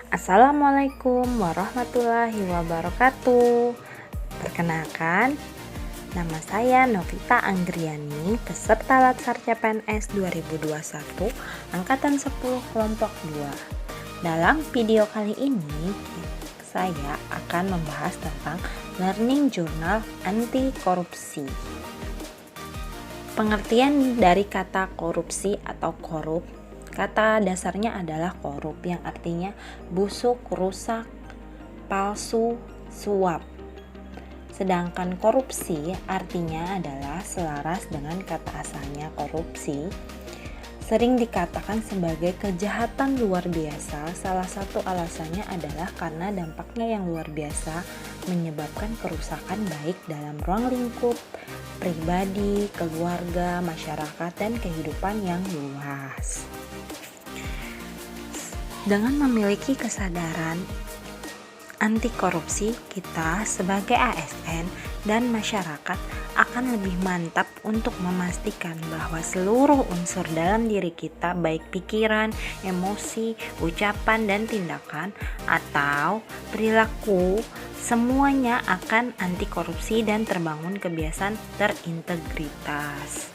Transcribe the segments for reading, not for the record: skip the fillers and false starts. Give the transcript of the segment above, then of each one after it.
Assalamualaikum warahmatullahi wabarakatuh. Perkenalkan, nama saya Novita Anggriani, peserta Latsar CPNS 2021, Angkatan 10 Kelompok 2. Dalam video kali ini, saya akan membahas tentang Learning Journal Anti Korupsi. Pengertian dari kata korupsi atau korup, kata dasarnya adalah korup yang artinya busuk, rusak, palsu, suap. Sedangkan korupsi artinya adalah selaras dengan kata asalnya korupsi. Sering dikatakan sebagai kejahatan luar biasa. Salah satu alasannya adalah karena dampaknya yang luar biasa menyebabkan kerusakan baik dalam ruang lingkup pribadi, keluarga, masyarakat, dan kehidupan yang luas. Dengan memiliki kesadaran anti korupsi, kita sebagai ASN dan masyarakat akan lebih mantap untuk memastikan bahwa seluruh unsur dalam diri kita, baik pikiran, emosi, ucapan, dan tindakan atau perilaku, semuanya akan anti korupsi dan terbangun kebiasaan terintegritas.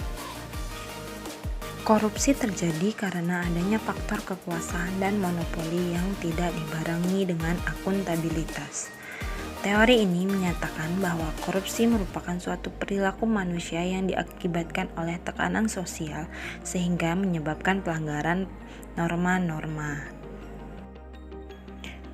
Korupsi terjadi karena adanya faktor kekuasaan dan monopoli yang tidak dibarengi dengan akuntabilitas. Teori ini menyatakan bahwa korupsi merupakan suatu perilaku manusia yang diakibatkan oleh tekanan sosial sehingga menyebabkan pelanggaran norma-norma.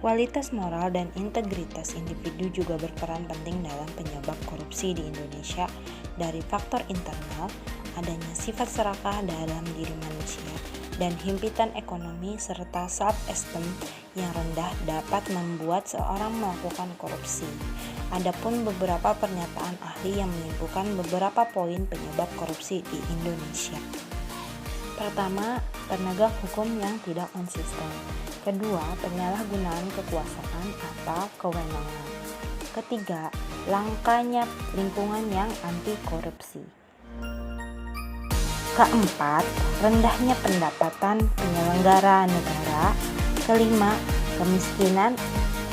Kualitas moral dan integritas individu juga berperan penting dalam penyebab korupsi di Indonesia. Dari faktor internal, adanya sifat serakah dalam diri manusia dan himpitan ekonomi serta self-esteem yang rendah dapat membuat seorang melakukan korupsi. Adapun beberapa pernyataan ahli yang menyimpulkan beberapa poin penyebab korupsi di Indonesia. Pertama, penegak hukum yang tidak konsisten. Kedua, penyalahgunaan kekuasaan atau kewenangan. Ketiga, langkanya lingkungan yang anti korupsi. Keempat, rendahnya pendapatan penyelenggara negara. Kelima, kemiskinan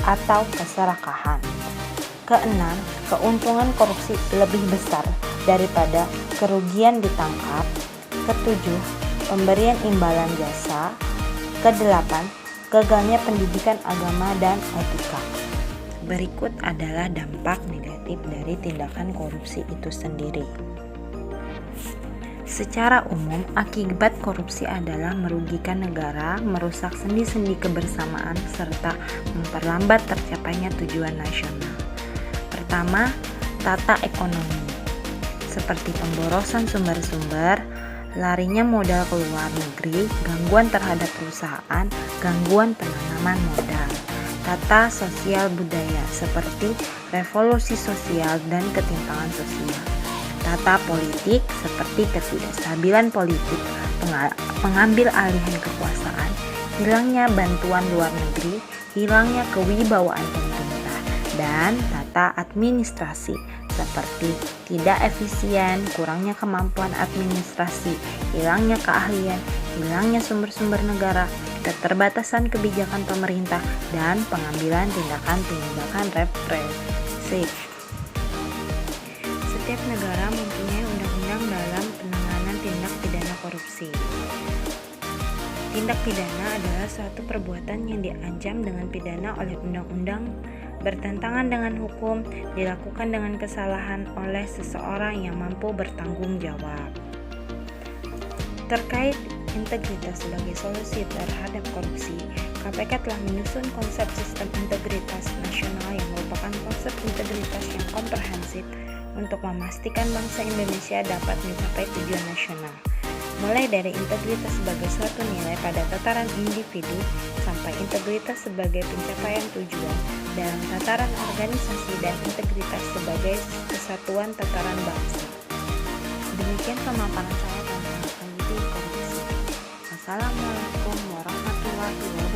atau keserakahan. Keenam, keuntungan korupsi lebih besar daripada kerugian ditangkap. Ketujuh, pemberian imbalan jasa. Kedelapan, gagalnya pendidikan agama dan etika. Berikut adalah dampak negatif dari tindakan korupsi itu sendiri. Secara umum, akibat korupsi adalah merugikan negara, merusak sendi-sendi kebersamaan, serta memperlambat tercapainya tujuan nasional. Pertama, tata ekonomi, seperti pemborosan sumber-sumber, larinya modal ke luar negeri, gangguan terhadap perusahaan, gangguan penanaman modal. Tata sosial budaya, seperti revolusi sosial dan ketimpangan sosial. Tata politik seperti ketidakstabilan politik, pengambil alihan kekuasaan, hilangnya bantuan luar negeri, hilangnya kewibawaan pemerintah, dan tata administrasi seperti tidak efisien, kurangnya kemampuan administrasi, hilangnya keahlian, hilangnya sumber-sumber negara, keterbatasan kebijakan pemerintah, dan pengambilan tindakan represif. Setiap negara mempunyai undang-undang dalam penanganan tindak pidana korupsi. Tindak pidana adalah suatu perbuatan yang diancam dengan pidana oleh undang-undang, bertentangan dengan hukum, dilakukan dengan kesalahan oleh seseorang yang mampu bertanggung jawab. Terkait integritas sebagai solusi terhadap korupsi, KPK telah menyusun konsep sistem integritas nasional yang merupakan konsep integritas yang komprehensif untuk memastikan bangsa Indonesia dapat mencapai tujuan nasional, mulai dari integritas sebagai suatu nilai pada tataran individu sampai integritas sebagai pencapaian tujuan dalam tataran organisasi dan integritas sebagai kesatuan tataran bangsa. Demikian pemaparan saya tentang anti korupsi. Wassalamualaikum warahmatullahi wabarakatuh.